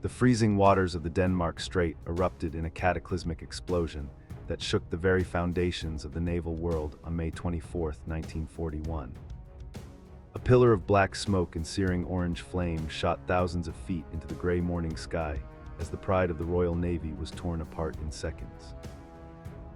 The freezing waters of the Denmark Strait erupted in a cataclysmic explosion that shook the very foundations of the naval world on May 24, 1941. A pillar of black smoke and searing orange flame shot thousands of feet into the gray morning sky as the pride of the Royal Navy was torn apart in seconds.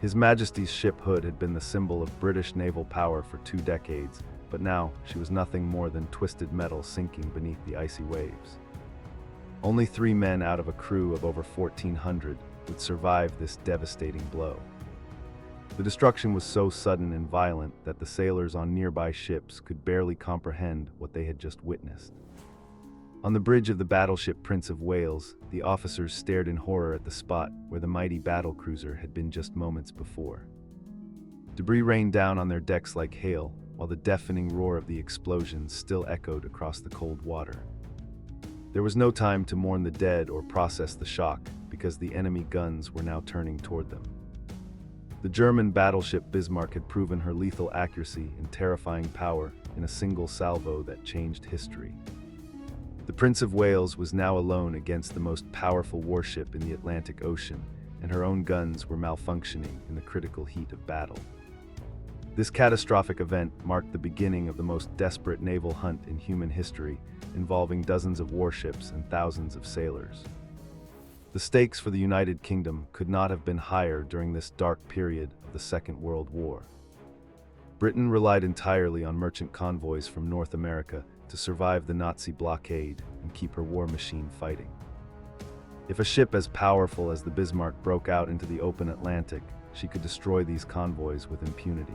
His Majesty's ship Hood had been the symbol of British naval power for 2 decades, but now she was nothing more than twisted metal sinking beneath the icy waves. Only 3 men out of a crew of over 1,400 would survive this devastating blow. The destruction was so sudden and violent that the sailors on nearby ships could barely comprehend what they had just witnessed. On the bridge of the battleship Prince of Wales, the officers stared in horror at the spot where the mighty battlecruiser had been just moments before. Debris rained down on their decks like hail, while the deafening roar of the explosions still echoed across the cold water. There was no time to mourn the dead or process the shock, because the enemy guns were now turning toward them. The German battleship Bismarck had proven her lethal accuracy and terrifying power in a single salvo that changed history. The Prince of Wales was now alone against the most powerful warship in the Atlantic Ocean, and her own guns were malfunctioning in the critical heat of battle. This catastrophic event marked the beginning of the most desperate naval hunt in human history, involving dozens of warships and thousands of sailors. The stakes for the United Kingdom could not have been higher during this dark period of the Second World War. Britain relied entirely on merchant convoys from North America to survive the Nazi blockade and keep her war machine fighting. If a ship as powerful as the Bismarck broke out into the open Atlantic, she could destroy these convoys with impunity.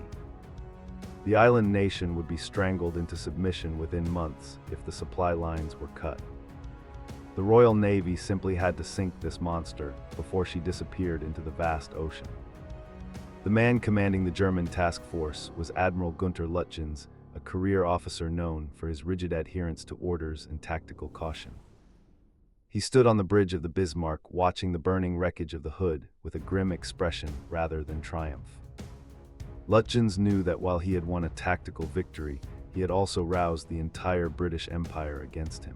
The island nation would be strangled into submission within months if the supply lines were cut. The Royal Navy simply had to sink this monster before she disappeared into the vast ocean. The man commanding the German task force was Admiral Gunther Lutjens, a career officer known for his rigid adherence to orders and tactical caution. He stood on the bridge of the Bismarck watching the burning wreckage of the Hood with a grim expression rather than triumph. Lutjens knew that while he had won a tactical victory, he had also roused the entire British Empire against him.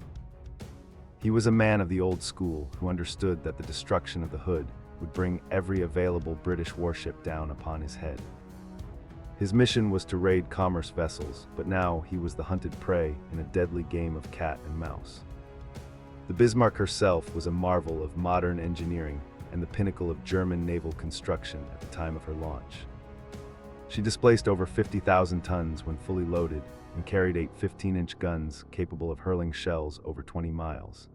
He was a man of the old school who understood that the destruction of the Hood would bring every available British warship down upon his head. His mission was to raid commerce vessels, but now he was the hunted prey in a deadly game of cat and mouse. The Bismarck herself was a marvel of modern engineering and the pinnacle of German naval construction at the time of her launch. She displaced over 50,000 tons when fully loaded and carried 8 15-inch guns capable of hurling shells over 20 miles.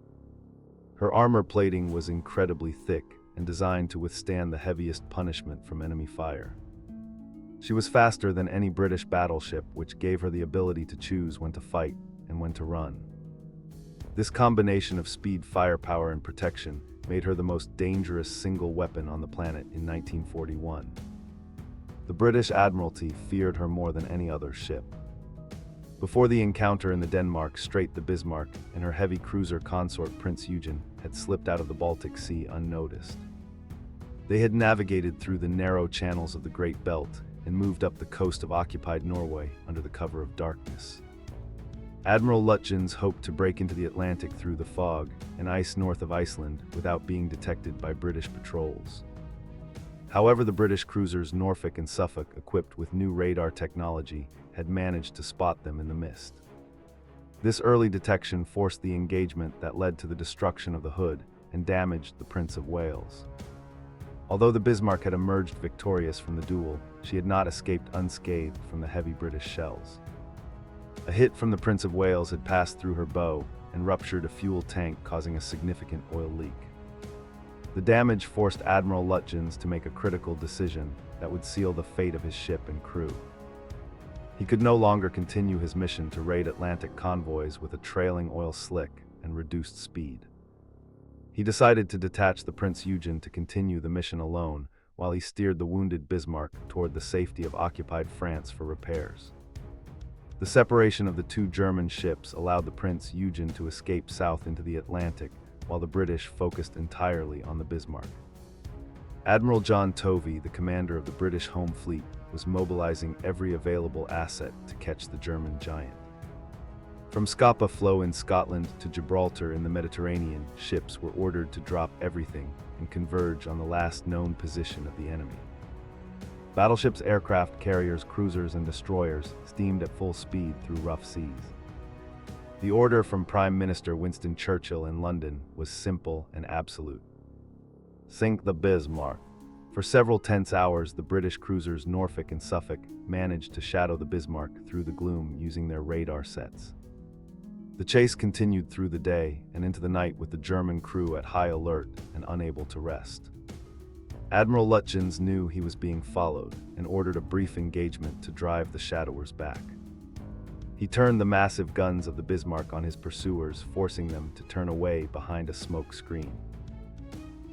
Her armor plating was incredibly thick and designed to withstand the heaviest punishment from enemy fire. She was faster than any British battleship, which gave her the ability to choose when to fight and when to run. This combination of speed, firepower, and protection made her the most dangerous single weapon on the planet in 1941. The British Admiralty feared her more than any other ship. Before the encounter in the Denmark Strait, the Bismarck and her heavy cruiser consort Prince Eugen had slipped out of the Baltic Sea unnoticed. They had navigated through the narrow channels of the Great Belt and moved up the coast of occupied Norway under the cover of darkness. Admiral Lutjens hoped to break into the Atlantic through the fog and ice north of Iceland without being detected by British patrols. However, the British cruisers Norfolk and Suffolk, equipped with new radar technology, had managed to spot them in the mist. This early detection forced the engagement that led to the destruction of the Hood and damaged the Prince of Wales. Although the Bismarck had emerged victorious from the duel, she had not escaped unscathed from the heavy British shells. A hit from the Prince of Wales had passed through her bow and ruptured a fuel tank, causing a significant oil leak. The damage forced Admiral Lutjens to make a critical decision that would seal the fate of his ship and crew. He could no longer continue his mission to raid Atlantic convoys with a trailing oil slick and reduced speed. He decided to detach the Prince Eugen to continue the mission alone while he steered the wounded Bismarck toward the safety of occupied France for repairs. The separation of the 2 German ships allowed the Prince Eugen to escape south into the Atlantic, while the British focused entirely on the Bismarck. Admiral John Tovey, the commander of the British Home Fleet, was mobilizing every available asset to catch the German giant. From Scapa Flow in Scotland to Gibraltar in the Mediterranean, ships were ordered to drop everything and converge on the last known position of the enemy. Battleships, aircraft carriers, cruisers, and destroyers steamed at full speed through rough seas. The order from Prime Minister Winston Churchill in London was simple and absolute. Sink the Bismarck. For several tense hours, the British cruisers Norfolk and Suffolk managed to shadow the Bismarck through the gloom using their radar sets. The chase continued through the day and into the night with the German crew at high alert and unable to rest. Admiral Lutjens knew he was being followed and ordered a brief engagement to drive the shadowers back. He turned the massive guns of the Bismarck on his pursuers, forcing them to turn away behind a smoke screen.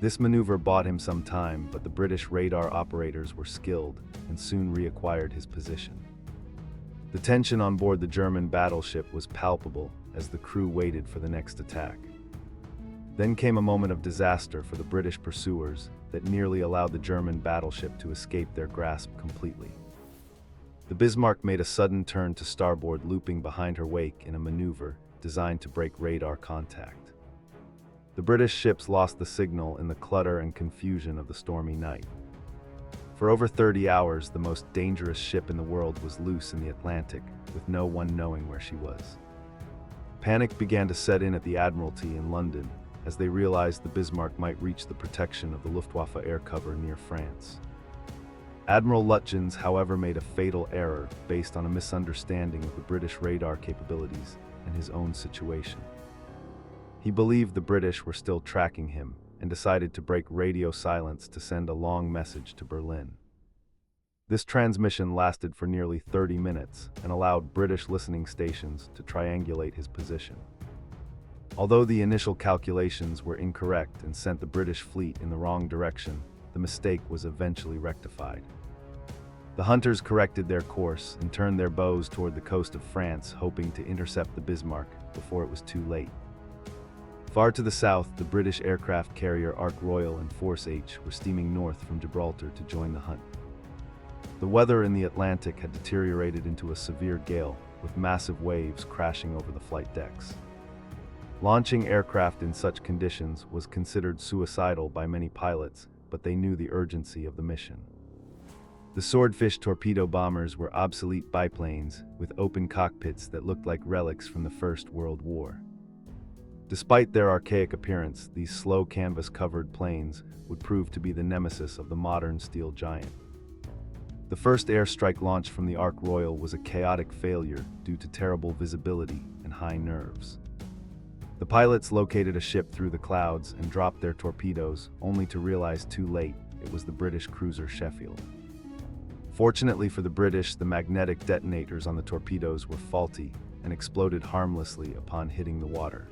This maneuver bought him some time, but the British radar operators were skilled and soon reacquired his position. The tension on board the German battleship was palpable as the crew waited for the next attack. Then came a moment of disaster for the British pursuers that nearly allowed the German battleship to escape their grasp completely. The Bismarck made a sudden turn to starboard, looping behind her wake in a maneuver designed to break radar contact. The British ships lost the signal in the clutter and confusion of the stormy night. For over 30 hours, the most dangerous ship in the world was loose in the Atlantic, with no one knowing where she was. Panic began to set in at the Admiralty in London as they realized the Bismarck might reach the protection of the Luftwaffe air cover near France. Admiral Lutjens, however, made a fatal error based on a misunderstanding of the British radar capabilities and his own situation. He believed the British were still tracking him and decided to break radio silence to send a long message to Berlin. This transmission lasted for nearly 30 minutes and allowed British listening stations to triangulate his position. Although the initial calculations were incorrect and sent the British fleet in the wrong direction, the mistake was eventually rectified. The hunters corrected their course and turned their bows toward the coast of France, hoping to intercept the Bismarck before it was too late. Far to the south, the British aircraft carrier Ark Royal and Force H were steaming north from Gibraltar to join the hunt. The weather in the Atlantic had deteriorated into a severe gale, with massive waves crashing over the flight decks. Launching aircraft in such conditions was considered suicidal by many pilots, but they knew the urgency of the mission. The Swordfish torpedo bombers were obsolete biplanes with open cockpits that looked like relics from the First World War. Despite their archaic appearance, these slow canvas-covered planes would prove to be the nemesis of the modern steel giant. The first airstrike launch from the Ark Royal was a chaotic failure due to terrible visibility and high nerves. The pilots located a ship through the clouds and dropped their torpedoes, only to realize too late it was the British cruiser Sheffield. Fortunately for the British, the magnetic detonators on the torpedoes were faulty and exploded harmlessly upon hitting the water.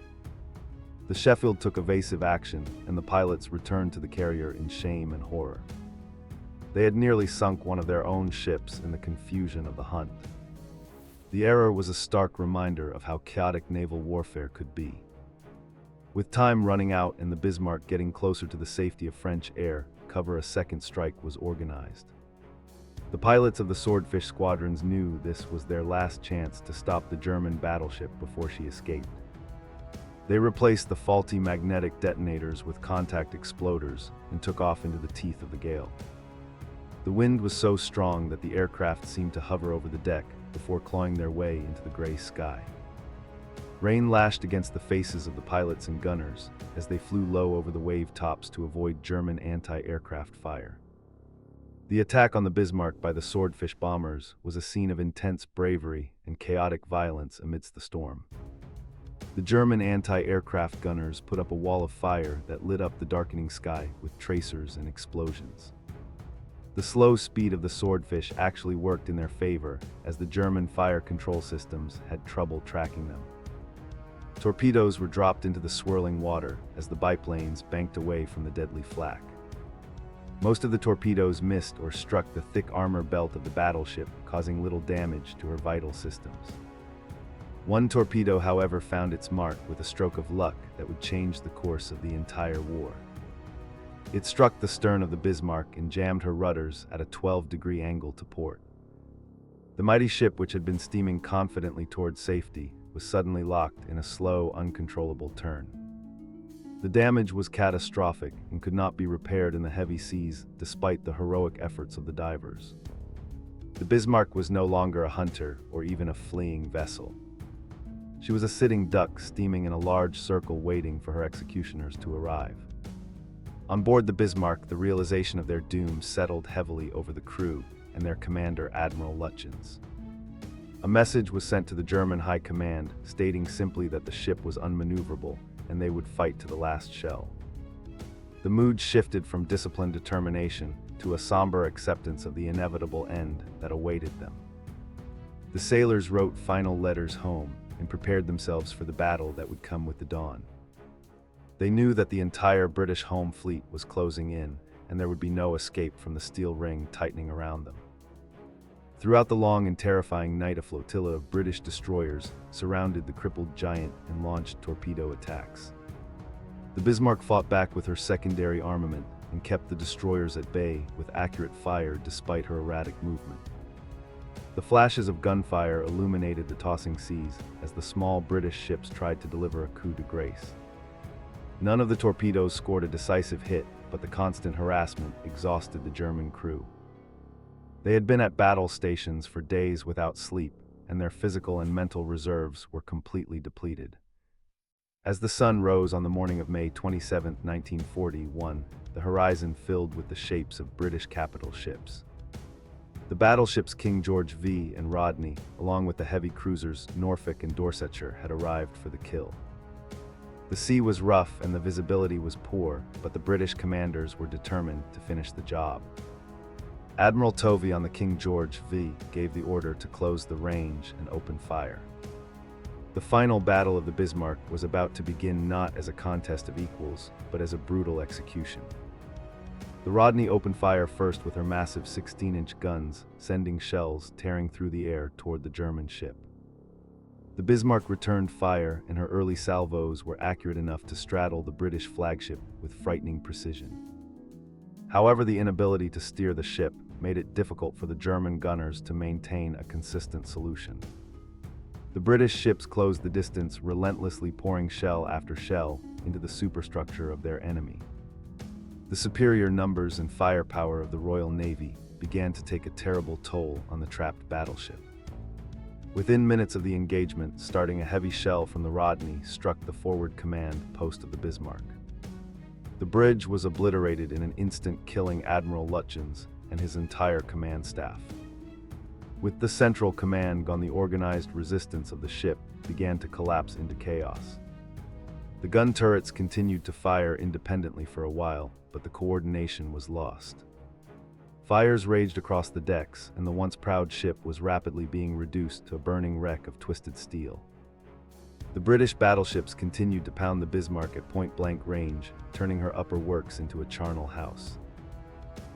The Sheffield took evasive action, and the pilots returned to the carrier in shame and horror. They had nearly sunk one of their own ships in the confusion of the hunt. The error was a stark reminder of how chaotic naval warfare could be. With time running out and the Bismarck getting closer to the safety of French air cover, a second strike was organized. The pilots of the Swordfish squadrons knew this was their last chance to stop the German battleship before she escaped. They replaced the faulty magnetic detonators with contact exploders and took off into the teeth of the gale. The wind was so strong that the aircraft seemed to hover over the deck before clawing their way into the gray sky. Rain lashed against the faces of the pilots and gunners as they flew low over the wave tops to avoid German anti-aircraft fire. The attack on the Bismarck by the Swordfish bombers was a scene of intense bravery and chaotic violence amidst the storm. The German anti-aircraft gunners put up a wall of fire that lit up the darkening sky with tracers and explosions. The slow speed of the Swordfish actually worked in their favor, as the German fire control systems had trouble tracking them. Torpedoes were dropped into the swirling water as the biplanes banked away from the deadly flak. Most of the torpedoes missed or struck the thick armor belt of the battleship, causing little damage to her vital systems. One torpedo, however, found its mark with a stroke of luck that would change the course of the entire war. It struck the stern of the Bismarck and jammed her rudders at a 12-degree angle to port. The mighty ship, which had been steaming confidently toward safety, was suddenly locked in a slow, uncontrollable turn. The damage was catastrophic and could not be repaired in the heavy seas despite the heroic efforts of the divers. The Bismarck was no longer a hunter or even a fleeing vessel. She was a sitting duck steaming in a large circle waiting for her executioners to arrive. On board the Bismarck, the realization of their doom settled heavily over the crew and their commander, Admiral Lutjens. A message was sent to the German High Command stating simply that the ship was unmaneuverable and they would fight to the last shell. The mood shifted from disciplined determination to a somber acceptance of the inevitable end that awaited them. The sailors wrote final letters home and prepared themselves for the battle that would come with the dawn. They knew that the entire British home fleet was closing in, and there would be no escape from the steel ring tightening around them. Throughout the long and terrifying night, a flotilla of British destroyers surrounded the crippled giant and launched torpedo attacks. The Bismarck fought back with her secondary armament and kept the destroyers at bay with accurate fire despite her erratic movement. The flashes of gunfire illuminated the tossing seas as the small British ships tried to deliver a coup de grace. None of the torpedoes scored a decisive hit, but the constant harassment exhausted the German crew. They had been at battle stations for days without sleep, and their physical and mental reserves were completely depleted. As the sun rose on the morning of May 27, 1941, the horizon filled with the shapes of British capital ships. The battleships King George V and Rodney, along with the heavy cruisers Norfolk and Dorsetshire, had arrived for the kill. The sea was rough and the visibility was poor, but the British commanders were determined to finish the job. Admiral Tovey on the King George V gave the order to close the range and open fire. The final battle of the Bismarck was about to begin not as a contest of equals, but as a brutal execution. The Rodney opened fire first with her massive 16-inch guns, sending shells tearing through the air toward the German ship. The Bismarck returned fire, and her early salvos were accurate enough to straddle the British flagship with frightening precision. However, the inability to steer the ship made it difficult for the German gunners to maintain a consistent solution. The British ships closed the distance, relentlessly pouring shell after shell into the superstructure of their enemy. The superior numbers and firepower of the Royal Navy began to take a terrible toll on the trapped battleship. Within minutes of the engagement, starting a heavy shell from the Rodney struck the forward command post of the Bismarck. The bridge was obliterated in an instant, killing Admiral Lutjens and his entire command staff. With the central command gone, the organized resistance of the ship began to collapse into chaos. The gun turrets continued to fire independently for a while, but the coordination was lost. Fires raged across the decks, and the once proud ship was rapidly being reduced to a burning wreck of twisted steel. The British battleships continued to pound the Bismarck at point-blank range, turning her upper works into a charnel house.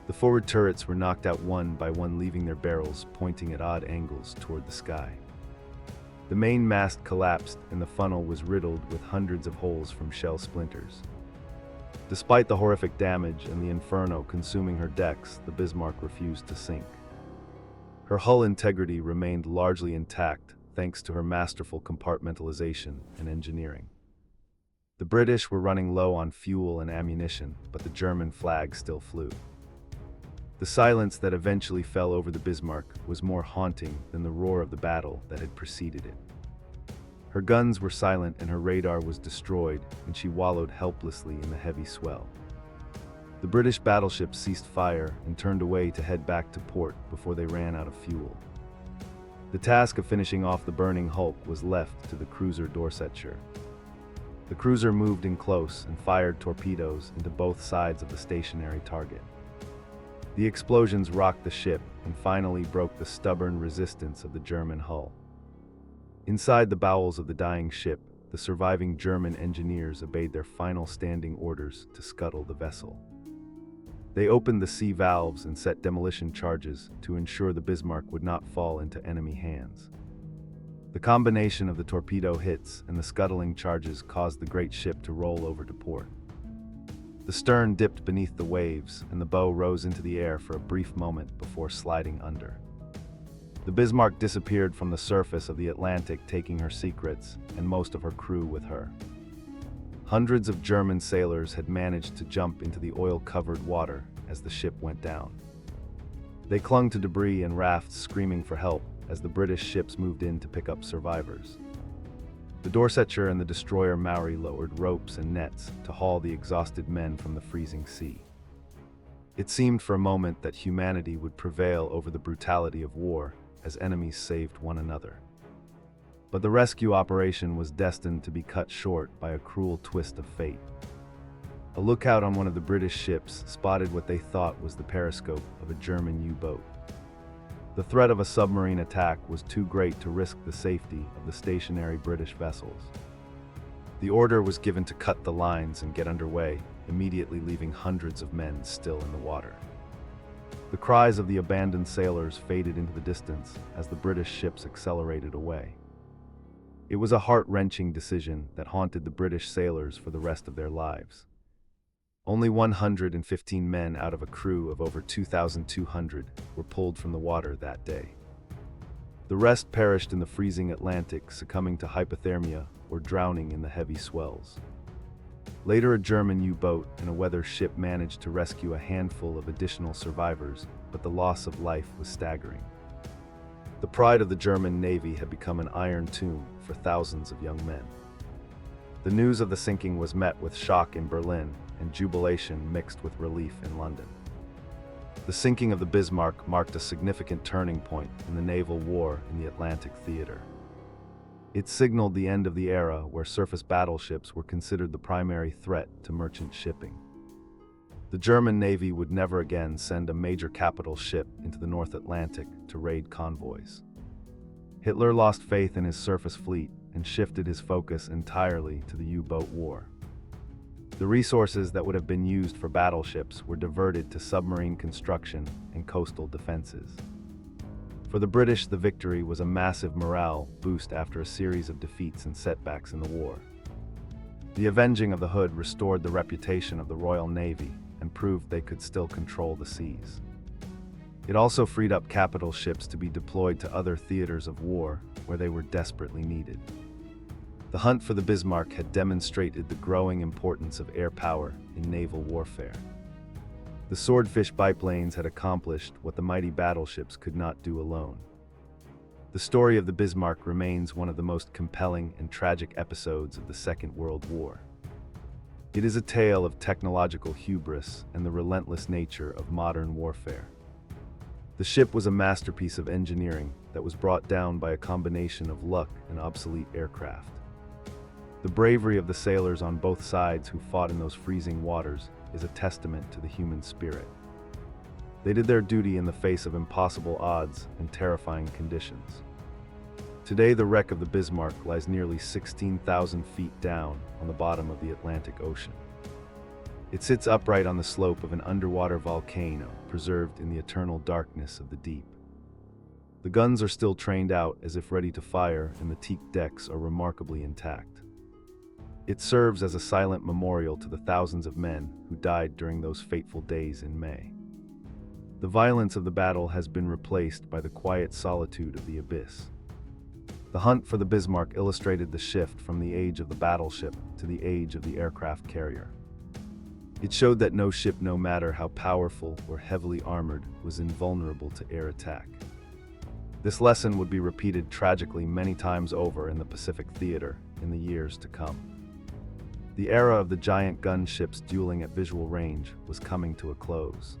The forward turrets were knocked out one by one, leaving their barrels pointing at odd angles toward the sky. The main mast collapsed, and the funnel was riddled with hundreds of holes from shell splinters. Despite the horrific damage and the inferno consuming her decks, the Bismarck refused to sink. Her hull integrity remained largely intact thanks to her masterful compartmentalization and engineering. The British were running low on fuel and ammunition, but the German flag still flew. The silence that eventually fell over the Bismarck was more haunting than the roar of the battle that had preceded it. Her guns were silent and her radar was destroyed, and she wallowed helplessly in the heavy swell. The British battleships ceased fire and turned away to head back to port before they ran out of fuel. The task of finishing off the burning hulk was left to the cruiser Dorsetshire. The cruiser moved in close and fired torpedoes into both sides of the stationary target. The explosions rocked the ship and finally broke the stubborn resistance of the German hull. Inside the bowels of the dying ship, the surviving German engineers obeyed their final standing orders to scuttle the vessel. They opened the sea valves and set demolition charges to ensure the Bismarck would not fall into enemy hands. The combination of the torpedo hits and the scuttling charges caused the great ship to roll over to port. The stern dipped beneath the waves, and the bow rose into the air for a brief moment before sliding under. The Bismarck disappeared from the surface of the Atlantic, taking her secrets and most of her crew with her. Hundreds of German sailors had managed to jump into the oil-covered water as the ship went down. They clung to debris and rafts, screaming for help as the British ships moved in to pick up survivors. The Dorsetshire and the destroyer Maori lowered ropes and nets to haul the exhausted men from the freezing sea. It seemed for a moment that humanity would prevail over the brutality of war as enemies saved one another. But the rescue operation was destined to be cut short by a cruel twist of fate. A lookout on one of the British ships spotted what they thought was the periscope of a German U-boat. The threat of a submarine attack was too great to risk the safety of the stationary British vessels. The order was given to cut the lines and get underway, immediately leaving hundreds of men still in the water. The cries of the abandoned sailors faded into the distance as the British ships accelerated away. It was a heart-wrenching decision that haunted the British sailors for the rest of their lives. Only 115 men out of a crew of over 2,200 were pulled from the water that day. The rest perished in the freezing Atlantic, succumbing to hypothermia or drowning in the heavy swells. Later, a German U-boat and a weather ship managed to rescue a handful of additional survivors, but the loss of life was staggering. The pride of the German Navy had become an iron tomb for thousands of young men. The news of the sinking was met with shock in Berlin and jubilation mixed with relief in London. The sinking of the Bismarck marked a significant turning point in the naval war in the Atlantic theater. It signaled the end of the era where surface battleships were considered the primary threat to merchant shipping. The German Navy would never again send a major capital ship into the North Atlantic to raid convoys. Hitler lost faith in his surface fleet and shifted his focus entirely to the U-boat war. The resources that would have been used for battleships were diverted to submarine construction and coastal defenses. For the British, the victory was a massive morale boost after a series of defeats and setbacks in the war. The avenging of the Hood restored the reputation of the Royal Navy and proved they could still control the seas. It also freed up capital ships to be deployed to other theaters of war where they were desperately needed. The hunt for the Bismarck had demonstrated the growing importance of air power in naval warfare. The Swordfish biplanes had accomplished what the mighty battleships could not do alone. The story of the Bismarck remains one of the most compelling and tragic episodes of the Second World War. It is a tale of technological hubris and the relentless nature of modern warfare. The ship was a masterpiece of engineering that was brought down by a combination of luck and obsolete aircraft. The bravery of the sailors on both sides who fought in those freezing waters is a testament to the human spirit. They did their duty in the face of impossible odds and terrifying conditions. Today, the wreck of the Bismarck lies nearly 16,000 feet down on the bottom of the Atlantic Ocean. It sits upright on the slope of an underwater volcano, preserved in the eternal darkness of the deep. The guns are still trained out as if ready to fire, and the teak decks are remarkably intact. It serves as a silent memorial to the thousands of men who died during those fateful days in May. The violence of the battle has been replaced by the quiet solitude of the abyss. The hunt for the Bismarck illustrated the shift from the age of the battleship to the age of the aircraft carrier. It showed that no ship, no matter how powerful or heavily armored, was invulnerable to air attack. This lesson would be repeated tragically many times over in the Pacific theater in the years to come. The era of the giant gunships dueling at visual range was coming to a close.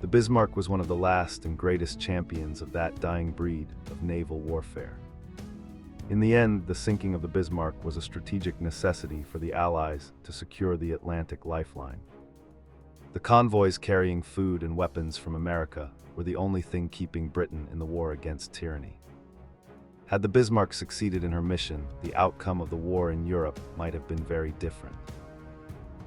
The Bismarck was one of the last and greatest champions of that dying breed of naval warfare. In the end, the sinking of the Bismarck was a strategic necessity for the Allies to secure the Atlantic lifeline. The convoys carrying food and weapons from America were the only thing keeping Britain in the war against tyranny. Had the Bismarck succeeded in her mission, the outcome of the war in Europe might have been very different.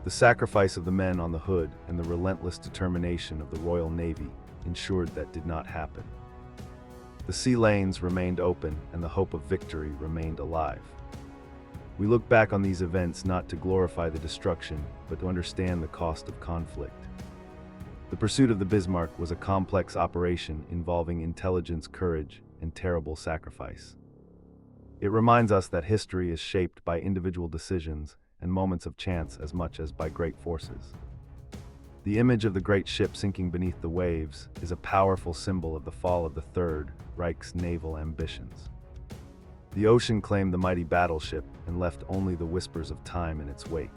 The sacrifice of the men on the Hood and the relentless determination of the Royal Navy ensured that did not happen. The sea lanes remained open and the hope of victory remained alive. We look back on these events not to glorify the destruction, but to understand the cost of conflict. The pursuit of the Bismarck was a complex operation involving intelligence, courage, and terrible sacrifice. It reminds us that history is shaped by individual decisions and moments of chance as much as by great forces. The image of the great ship sinking beneath the waves is a powerful symbol of the fall of the Third Reich's naval ambitions. The ocean claimed the mighty battleship and left only the whispers of time in its wake.